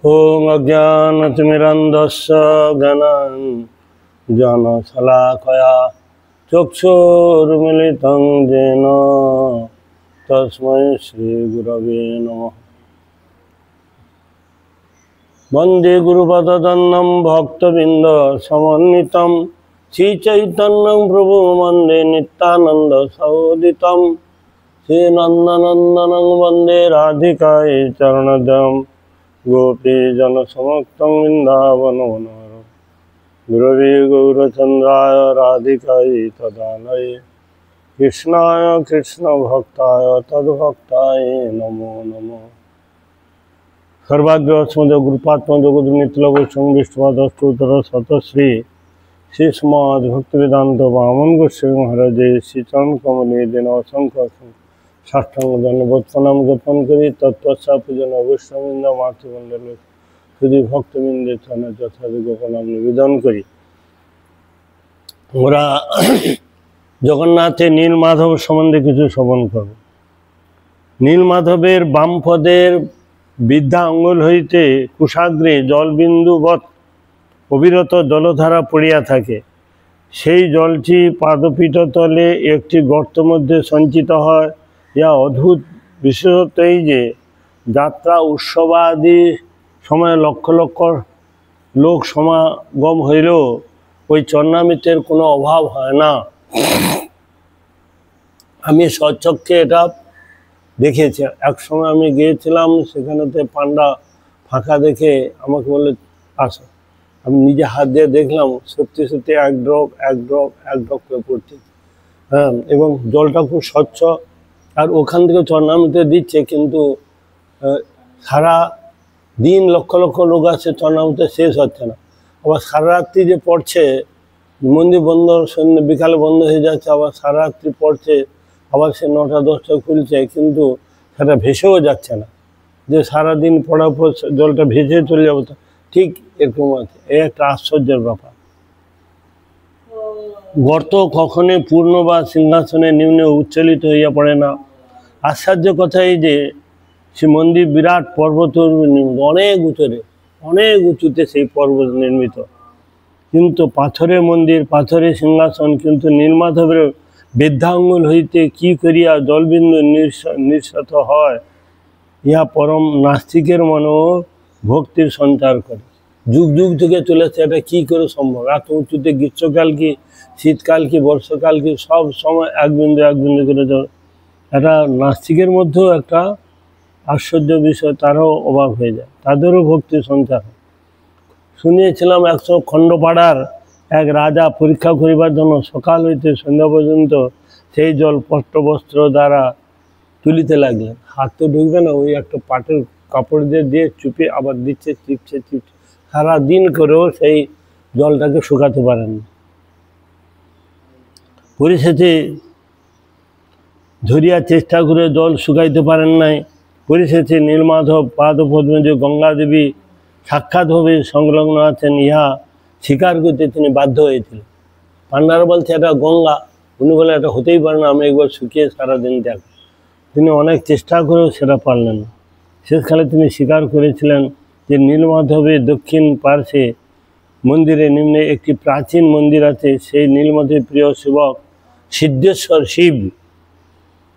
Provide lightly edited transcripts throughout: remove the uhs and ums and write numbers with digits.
ओम अज्ञानतिमिरन्धस्य ज्ञानञ्जनशलाकया चक्षुरुन्मिलितं येन तस्मै श्रीगुरवे नमः। वन्दे गुरुपदद्वन्द्वं भक्तबिन्दसमन्वितं श्रीचैतन्यं प्रभुं वन्दे नित्यानन्दसहोदितं श्रीनन्दनन्दनं वन्दे राधिकायै चरणोदयं गोपीजनसमक्तं वृन्दावनवनमालयं गुरवे गौरचन्द्राय राधिकायै तदालये कृष्णाय कृष्णभक्ताय तद्भक्ताय नमो नमः। सर्वाग्रस्मद गुरुपात्म जगद नित्यलघु संविष्टुपादस्तोत्र शतश्री श्री समाज भक्तिवेदांत वामन गोस्वामी महाराज श्रीचरण कमले दिन असंख्य साष्टांग दंडवत प्रणाम ज्ञापन करी तत्पश्चात पूजन वैष्णववृंद मातृमंडल शुद्ध भक्तबृंदे चरणे यथायोग्य प्रणाम निवेदन करी। আমরা জগন্নাথের নীলমাধব সম্বন্ধে কিছু শ্রবণ করব। নীলমাধবের বামপদের বৃদ্ধা আঙ্গুল হইতে কুশাগ্রে জলবিন্দুবৎ অবিরত জলধারা পড়িয়া থাকে। সেই জলটি পাদপীঠতলে একটি গর্ত মধ্যে সঞ্চিত হয়। ইহা অদ্ভুত বিশেষত এই যে যাত্রা উৎসবাদি সময় লক্ষ লক্ষ লোক সমাগম হইলেও ওই চরণামৃতের কোনো অভাব হয় না। আমি স্বচক্ষে এটা দেখেছি। এক সময় আমি গিয়েছিলাম, সেখানেতে পান্ডা ফাঁকা দেখে আমাকে বললে আসো। আমি নিজে হাত দিয়ে দেখলাম, সত্যি সত্যি এক ড্রপ করে পড়ছে। হ্যাঁ, এবং জলটা খুব স্বচ্ছ। আর ওখান থেকে চরণামৃত দিচ্ছে, কিন্তু সারা দিন লক্ষ লক্ষ লোক আছে, চরণামৃত শেষ হচ্ছে না। আবার সারা রাত্রি যে পড়ছে, মন্দির বন্ধ, সন্ধ্যে বিকালে বন্ধ হয়ে যাচ্ছে, আবার সারা রাত্রি পড়ছে, আবার সে 9টা 10টা খুলছে, কিন্তু সেটা ভেসেও যাচ্ছে না যে সারাদিন পড়ার পর জলটা ভেসে চলে যাবে। ঠিক এরকম আছে। এই একটা আশ্চর্যের ব্যাপার। গর্ত কখনোই পূর্ণ বা সিংহাসনে নিম্নে উচ্চলিত হইয়া পড়ে না। আশ্চর্য কথা এই যে সে মন্দির বিরাট পর্বত অনেক উঁচুতে সেই পর্বত নির্মিত, কিন্তু পাথরের মন্দির, পাথরের সিংহাসন। কিন্তু নীলমাধবের বৃদ্ধাঙ্গুল হইতে কি করিয়া জলবিন্দু নিঃসৃত হয়, ইহা পরম নাস্তিকের মনেও ভক্তির সঞ্চার করে। যুগ যুগ থেকে চলেছে। এটা কি করে সম্ভব? এত উঁচুতে গ্রীষ্মকাল কি, শীতকাল কি, বর্ষাকাল কি, সব সময় এক বিন্দু করে জল। এটা নাস্তিকের মধ্যেও একটা আশ্চর্য বিষয়, তারাও অবাক হয়ে যায়, তাদেরও ভক্তির সঞ্চার হয়। শুনিয়েছিলাম একসময় খণ্ডপাড়ার এক রাজা পরীক্ষা করিবার জন্য সকাল হইতে সন্ধ্যা পর্যন্ত সেই জল পট্টবস্ত্র দ্বারা তুলিতে লাগলেন। হাত তো ঢুকবে না, ওই একটা পাটের কাপড় দিয়ে চুপে আবার দিচ্ছে, চিপছে। সারাদিন করেও সেই জলটাকে শুকাতে পারেন না। পরিশেষে ধরিয়া চেষ্টা করে জল শুকাইতে পারেন নাই। পরিশেষে নীলমাধব পাদপদ্মে যে গঙ্গা দেবী সাক্ষাৎভাবে সংলগ্ন আছেন, ইহা স্বীকার করতে তিনি বাধ্য হয়েছিলেন। পান্ডারা বলছে এটা গঙ্গা, উনি বলে এটা হতেই পারে না, আমি একবার শুকিয়ে সারাদিন দেখ। তিনি অনেক চেষ্টা করেও সেটা পারলেন না। শেষকালে তিনি স্বীকার করেছিলেন যে নীলমাধবের দক্ষিণ পার্শ্বে মন্দিরে নিম্নে একটি প্রাচীন মন্দির আছে। সেই নীলমাধবের প্রিয় সেবক সিদ্ধেশ্বর শিব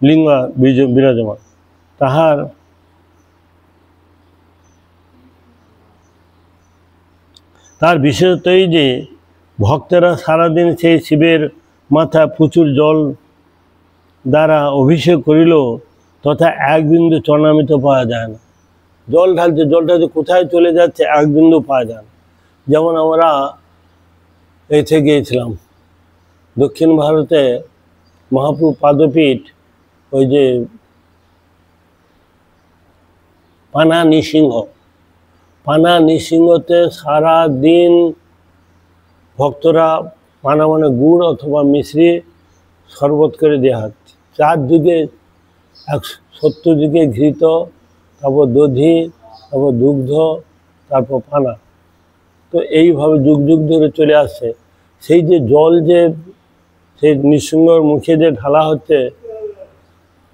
লিঙ্গ বিরাজমান। তার বিশেষতই যে ভক্তেরা সারাদিন সেই শিবের মাথায় প্রচুর জল দ্বারা অভিষেক করিল তথা এক বিন্দু চরণামৃত পাওয়া যায় না। জল ঢালছে, জলটা যে কোথায় চলে যাচ্ছে এক বিন্দু পাওয়া যায় না। যেমন আমরা এসে গিয়েছিলাম দক্ষিণ ভারতে মহাপ্রভু পাদপীঠ, ওই যে পানা নৃসিংহতে সারা দিন ভক্তরা পানা মানে গুড় অথবা মিশ্রি শরবত করে দেওয়া হচ্ছে। 4 যুগে 70 যুগে ঘৃত, তারপর দধি, তারপর দুগ্ধ, তারপর পানা। তো এইভাবে যুগ যুগ ধরে চলে আসছে। সেই যে জল যে সেই নৃসিংহর মুখে যে ঢালা হচ্ছে,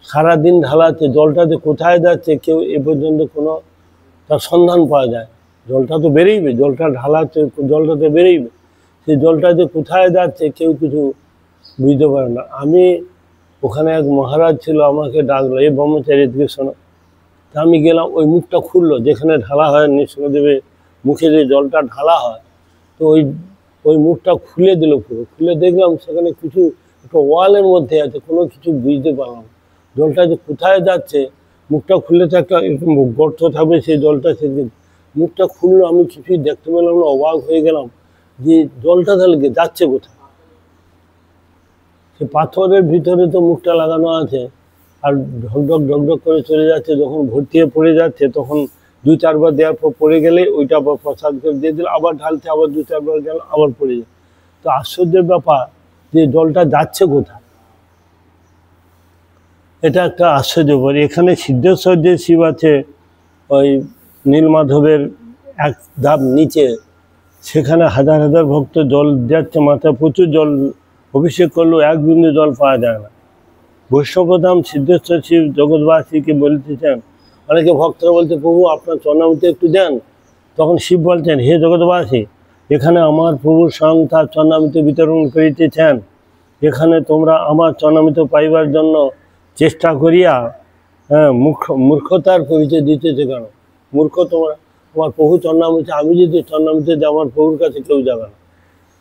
সারাদিন ঢালাচ্ছে, জলটা যে কোথায় যাচ্ছে কেউ এ পর্যন্ত কোনো তার সন্ধান পাওয়া যায়। জলটা তো বেরোইবে, জলটা ঢালাতে জলটা তো বেরোইবে, সেই জলটা যে কোথায় যাচ্ছে কেউ কিছু বুঝতে পারে না। আমি ওখানে এক মহারাজ ছিল, আমাকে ডাকলো, এই ব্রহ্মচারী এদিকে শোনো। তা আমি গেলাম, ওই মুখটা খুললো যেখানে ঢালা হয়, নৃসিংহদেবের মুখে যে জলটা ঢালা হয়, তো ওই মুখটা খুলে দিল পুরো। খুলে দেখলাম সেখানে কিছু একটা ওয়ালের মধ্যে আছে, কোনো কিছু বুঝতে পারলাম না। জলটা যে কোথায় যাচ্ছে, মুখটা খুললে তো একটা এরকম গর্ত থাকবে, সেই জলটা সেদিন মুখটা খুললো, আমি কিছুই দেখতে পেলাম না, অবাক হয়ে গেলাম যে জলটা তাহলে যাচ্ছে কোথায়। সে পাথরের ভিতরে তো মুখটা লাগানো আছে, আর ঢকঢক ঢকঢক করে চলে যাচ্ছে। যখন ভর্তি হয়ে পড়ে যাচ্ছে তখন 2-4 বার দেওয়ার পর পড়ে গেলে ওইটা আবার প্রসাদ করে দিয়ে দিল, আবার ঢালতে আবার 2-4 বার গেল, আবার পড়ে যায়। তো আশ্চর্যের ব্যাপার যে জলটা যাচ্ছে কোথায়, এটা একটা আশ্চর্য ব্যাপার। এখানে সিদ্ধেশ্বর যে শিব আছে, ওই নীলমাধবের এক ধাপ নিচে, সেখানে হাজার হাজার ভক্ত জল যাচ্ছে, মাথায় প্রচুর জল অভিষেক করলেও এক বিন্দু জল পাওয়া যায় না। বৈষ্ণবধাম সিদ্ধেশ্বর শিব জগৎবাসীকে বলতেছেন, অনেকে ভক্তরা বলতে, প্রভু আপনার চরণামৃত একটু দেন। তখন শিব বলছেন, হে জগৎবাসী, এখানে আমার প্রভুর স্বয়ং তার চরণামৃত বিতরণ করিতেছেন। এখানে তোমরা আমার চরণামৃত পাইবার জন্য চেষ্টা করিয়া মূর্খতার পরিচয় দিতেছে কেন? মূর্খ তোমরা, আমার প্রভু চরণামৃত, আমি যদি চরণামৃত দিই আমার প্রভুর কাছে কেউ যাবে না।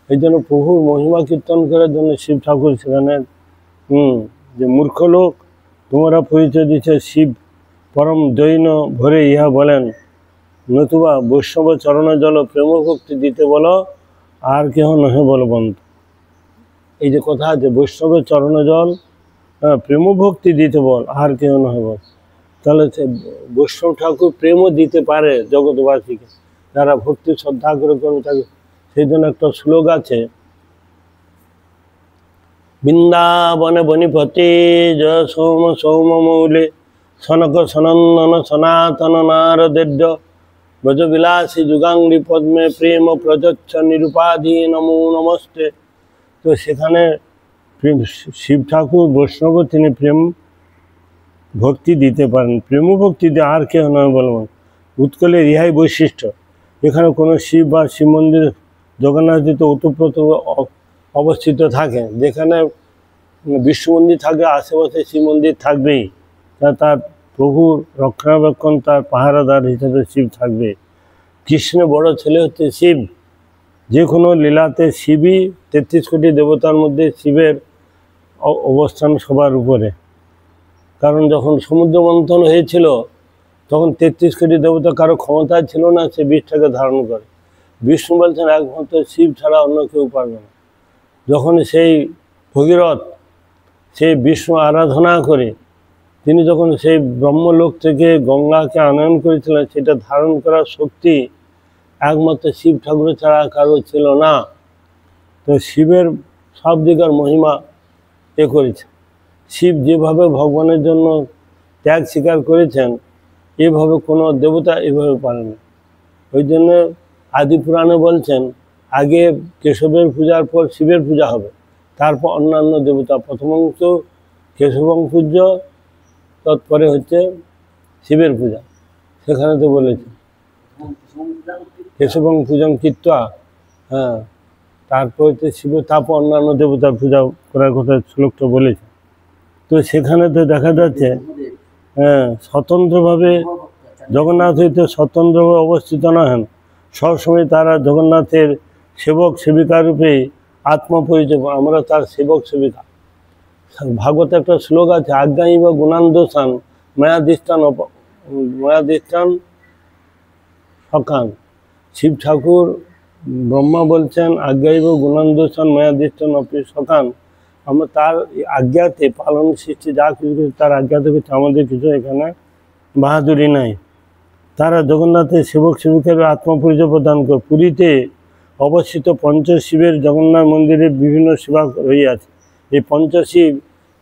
এই জন্য প্রভুর মহিমা কীর্তন করার জন্য শিব ঠাকুর সেখানে যে মূর্খ লোক তোমরা পরিচয় দিচ্ছে শিব পরম দৈন ভরে ইহা বলেন, নতুবা বৈষ্ণব চরণ জল প্রেম ভক্তি দিতে বলো, আর কেহ নহে বলবন্ত। এই যে কথা আছে, বৈষ্ণবের চরণ জল প্রেম ভক্তি দিতে বল, আর কেহ নহে বল। তাহলে সে বৈষ্ণব ঠাকুর প্রেমও দিতে পারে জগৎবাসীকে, যারা ভক্তি শ্রদ্ধা করে করবে তাকে। সেই জন্য একটা শ্লোক আছে, বৃন্দাবনে বনিপতি জয় সৌম সৌম মৌলে সনক সনন্দন সনাতন নারদেদ্য ব্রজবিলাসী যুগাঙ্গি পদ্মে প্রেম প্রযচ্ছ নিরুপাধি নমো নমস্তে। তো সেখানে শিব ঠাকুর বৈষ্ণব, তিনি প্রেম ভক্তি দিতে পারেন, প্রেম ভক্তি দিয়ে আর কেউ নয় বলবেন। উৎকলের ইহাই বৈশিষ্ট্য। এখানে কোনো শিব বা শিব মন্দির জগন্নাথ তো ওতপ্রোত অবস্থিত থাকে, যেখানে বিষ্ণু মন্দির থাকে আশেপাশে শিব মন্দির থাকবেই, তার প্রভুর রক্ষণাবেক্ষণ, তার পাহারাদার হিসেবে শিব থাকবে। কৃষ্ণের বড় ছেলে হচ্ছে শিব। যে কোনো লীলাতে শিবই 33 কোটি দেবতার মধ্যে শিবের অবস্থান সবার উপরে। কারণ যখন সমুদ্র মন্থন হয়েছিল তখন 33 কোটি দেবতা কারো ক্ষমতায় ছিল না সে বিষটাকে ধারণ করে। বিষ্ণু বলছেন একমাত্র শিব ছাড়া অন্য কেউ পারবে না। যখন সেই ভগীরথ সেই বিষ্ণু আরাধনা করে তিনি যখন সেই ব্রহ্মলোক থেকে গঙ্গাকে আনয়ন করেছিলেন, সেটা ধারণ করার শক্তি একমাত্র শিব ঠাকুরের ছাড়া কারো ছিল না। তো শিবের সব দিকের মহিমা করেছে। শিব যেভাবে ভগবানের জন্য ত্যাগ স্বীকার করেছেন, এভাবে কোনো দেবতা এভাবে পারে না। ওই জন্য আদি পুরাণে বলছেন, আগে কেশবের পূজার পর শিবের পূজা হবে, তারপর অন্যান্য দেবতা। প্রথমাংশ কেশবং পূজ্য, তৎপরে হচ্ছে শিবের পূজা। সেখানে তো বলেছে কেশবং পূজং কীর্ত্বা, তারপর হচ্ছে শিবের, তারপর অন্যান্য দেবতার পূজা করার কথা শ্লোকটা বলেছে। তো সেখানে তো দেখা যাচ্ছে স্বতন্ত্রভাবে জগন্নাথ হইতে স্বতন্ত্রভাবে অবস্থিত নহেন, সবসময় তারা জগন্নাথের সেবক সেবিকা রূপে আত্মপরিচয়, আমরা তার সেবক সেবিকা। ভাগবতে একটা শ্লোক আছে, আজ্ঞাই বা গুণান্দোষান মায়াধিষ্ঠান সকান। শিব ঠাকুর ব্রহ্মা বলছেন, আজ্ঞাই বা গুণান্দোষান মায়াধিষ্ঠান অপি সকান। আমরা তার আজ্ঞাতে পালন সৃষ্টি যা কিছু তার আজ্ঞাতে করছে, আমাদের কিছু এখানে বাহাদুরি নাই। তারা জগন্নাথের সেবক সেবিকার আত্মপরিচয় প্রদান করে। পুরীতে অবস্থিত পঞ্চশিবের জগন্নাথ মন্দিরে বিভিন্ন সেবা রইয়াছে। এই পঞ্চশিব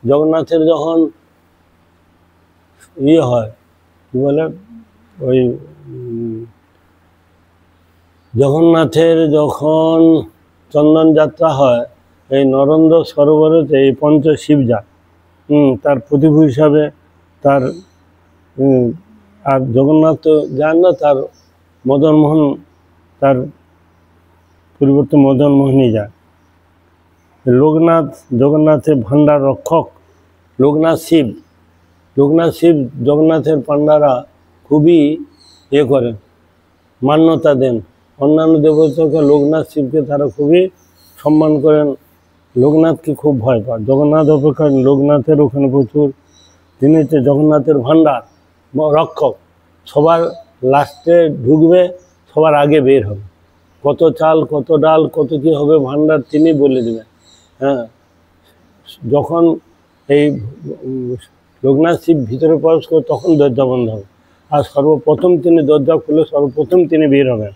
জগন্নাথের যখন হয় কি বলে, ওই জগন্নাথের যখন চন্দন যাত্রা হয়, এই নরেন্দ্র সরোবরেতে এই পঞ্চশিব যায়, তার প্রতিভূ হিসাবে তার। আর জগন্নাথ তো যান না, তার মদনমোহন তার পরিবর্তে মদনমোহনই যায়। লোকনাথ জগন্নাথের ভাণ্ডার রক্ষক লোকনাথ শিব জগন্নাথের পাণ্ডারা খুবই করেন, মান্যতা দেন। অন্যান্য দেবতাকে লোকনাথ শিবকে তারা খুবই সম্মান করেন, লোকনাথকে খুব ভয় পান। জগন্নাথ অপেক্ষা লোকনাথের ওখানে প্রচুর, তিনি হচ্ছে জগন্নাথের ভাণ্ডার রক্ষক, সবার লাস্টে ঢুকবে, সবার আগে বের হবে। কত চাল, কত ডাল, কত কী হবে ভাণ্ডার তিনি বলে দেবেন। হ্যাঁ, যখন এই লোকনাথ শিব ভিতরে প্রবেশ করে তখন দরজা বন্ধ হবে, আর সর্বপ্রথম তিনি দরজা খুলে সর্বপ্রথম তিনি বের হবেন।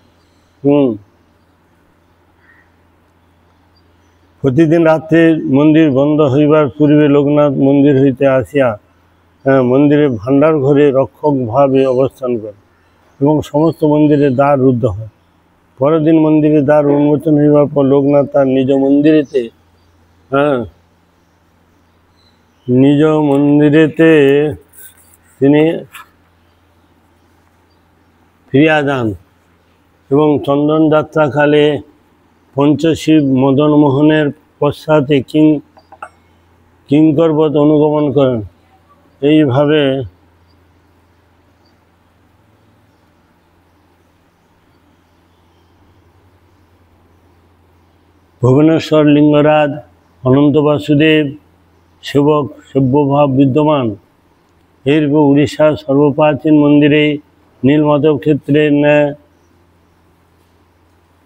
প্রতিদিন রাত্রে মন্দির বন্ধ হইবার পূর্বে লোকনাথ মন্দির হইতে আসিয়া মন্দিরে ভাণ্ডার ঘরে রক্ষকভাবে অবস্থান করে এবং সমস্ত মন্দিরের দ্বার রুদ্ধ হয়। পরের দিন মন্দিরের দ্বার উন্মোচন হইবার পর লোকনাথ তার নিজ মন্দিরেতে তিনি ফিরিয়া যান এবং চন্দন যাত্রাকালে পঞ্চশিব মদনমোহনের পশ্চাতে কিঙ্করবৎ অনুগমন করেন। এইভাবে ভুবনেশ্বর লিঙ্গরাজ অনন্ত বাসুদেব সেবক সেব্যভাব বিদ্যমান। এরূপে উড়িষ্যার সর্বপ্রাচীন মন্দিরে নীলমাধব ক্ষেত্রের ন্যায়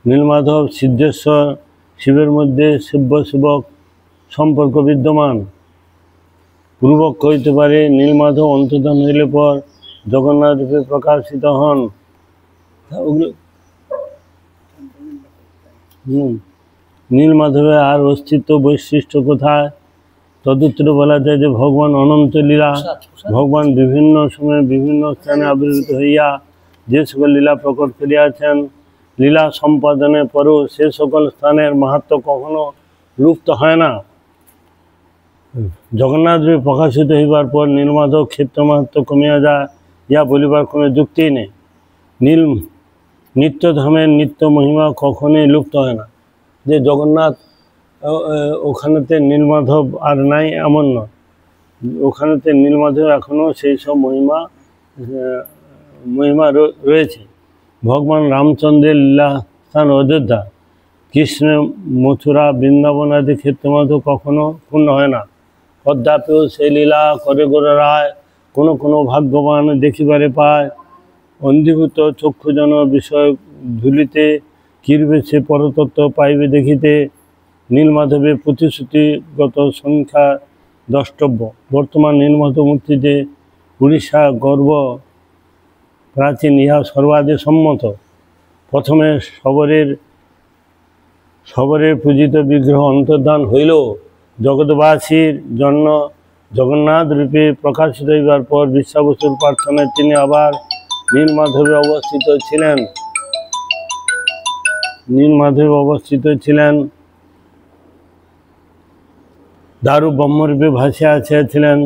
নীলমাধব সিদ্ধেশ্বর শিবের মধ্যে সেব্য সেবক সম্পর্ক বিদ্যমান। পূর্বক হইতে পারে নীলমাধব অন্তর্ধান হইলে পর জগন্নাথ রূপে প্রকাশিত হন। নীলমাধবের আর অস্তিত্ব বৈশিষ্ট্য কোথায়? তদুত্তর বলা যায় যে ভগবান অনন্ত লীলা, ভগবান বিভিন্ন সময়ে বিভিন্ন স্থানে আবির্ভূত হইয়া যে সকল লীলা প্রকট করিয়াছেন, লীলা সম্পাদনের পরেও সে সকল স্থানের মাহাত্ম্য কখনো লুপ্ত হয় না। জগন্নাথ রূপে প্রকাশিত হইবার পর নীলমাধব ক্ষেত্র মাহাত্ম্য কমিয়া যায়, ইহা বলিবার কোনো যুক্তি নেই। নিত্যধামের নিত্য মহিমা কখনোই লুপ্ত হয় না। যে জগন্নাথ ওখানেতে নীলমাধব আর নাই এমন নয়, ওখানেতে নীলমাধব এখনও সেই সব মহিমা রয়েছে। ভগবান রামচন্দ্রের লীলা স্থান অযোধ্যা, কৃষ্ণের মথুরা, বৃন্দাবন আদি ক্ষেত্রমাধব কখনো পূর্ণ হয় না। অদ্যাপিও সেই লীলা করে রায় কোনো ভাগ্যবান দেখিবারে পায়। অন্ধীভূত চক্ষুজন বিষয় ধুলিতে কিরবে সে পরতত্ত্ব পাইবে দেখিতে। নীলমাধবের প্রতিশ্রুতিগত সংখ্যা দ্রষ্টব্য। বর্তমান নীলমাধব মূর্তিতে উড়িষ্যা গর্ব প্রাচীন, ইহা সর্বাদে সম্মত। প্রথমে শবরের পূজিত বিগ্রহ অন্তর্ধান হইল জগৎবাসীর জন্য জগন্নাথ রূপে প্রকাশিত হইবার পর বিশ্বাবসুর প্রার্থনায় তিনি আবার নীলমাধবে অবস্থিত ছিলেন। দারু ব্রহ্মরূপে ভাসিয়া আসিয়াছিলেন।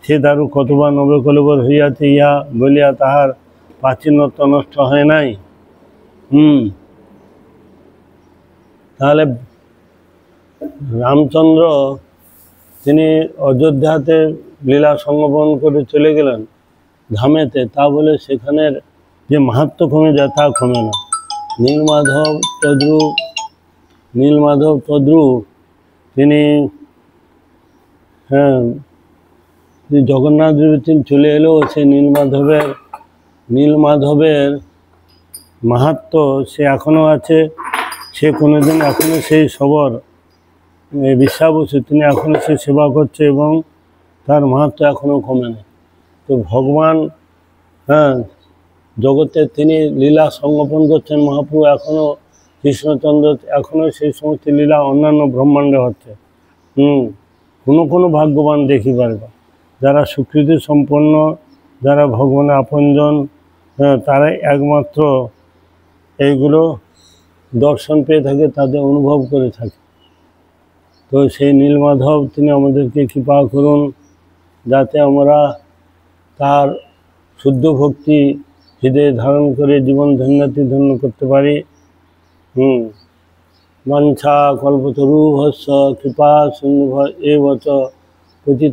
সে দারু কতবার নবকলেবর হইয়াছে ইহা বলিয়া তাহার প্রাচীনত্ব নষ্ট হয় নাই। তাহলে রামচন্দ্র তিনি অযোধ্যাতে লীলা সংগমন করে চলে গেলেন ধামেতে, তা বলে সেখানের যে মাহাত্ম্য কমে যায় তা কমে না। নীলমাধব তদ্রূপ তিনি জগন্নাথ তিনি চলে এলেও সে নীলমাধবের মাহাত্ম্য সে এখনও আছে। সে কোনোদিন এখনও সেই সবর বিশ্বাবসু তিনি এখনও সে সেবা করছে এবং তার মাহাত্ম্য এখনও কমে না। তো ভগবান জগতে তিনি লীলা সংগোপন করছেন। মহাপ্রভু এখনও কৃষ্ণচন্দ্র এখনও সেই সমস্ত লীলা অন্যান্য ব্রহ্মাণ্ডে হচ্ছে। কোনো ভাগ্যবান দেখি পারবে, যারা সুকৃতি সম্পন্ন, যারা ভগবানের আপনজন, তারাই একমাত্র এইগুলো দর্শন পেয়ে থাকে, তাদের অনুভব করে থাকে। তো সেই নীলমাধব তিনি আমাদেরকে কৃপা করুন, যাতে আমরা তার শুদ্ধ ভক্তি হৃদয়ে ধারণ করে জীবন ধন্যতি ধন্য করতে পারি। বাঞ্ছা কল্পতরুভ্যশ্চ কৃপা সিন্ধুভ্য এব চ পতিতানাং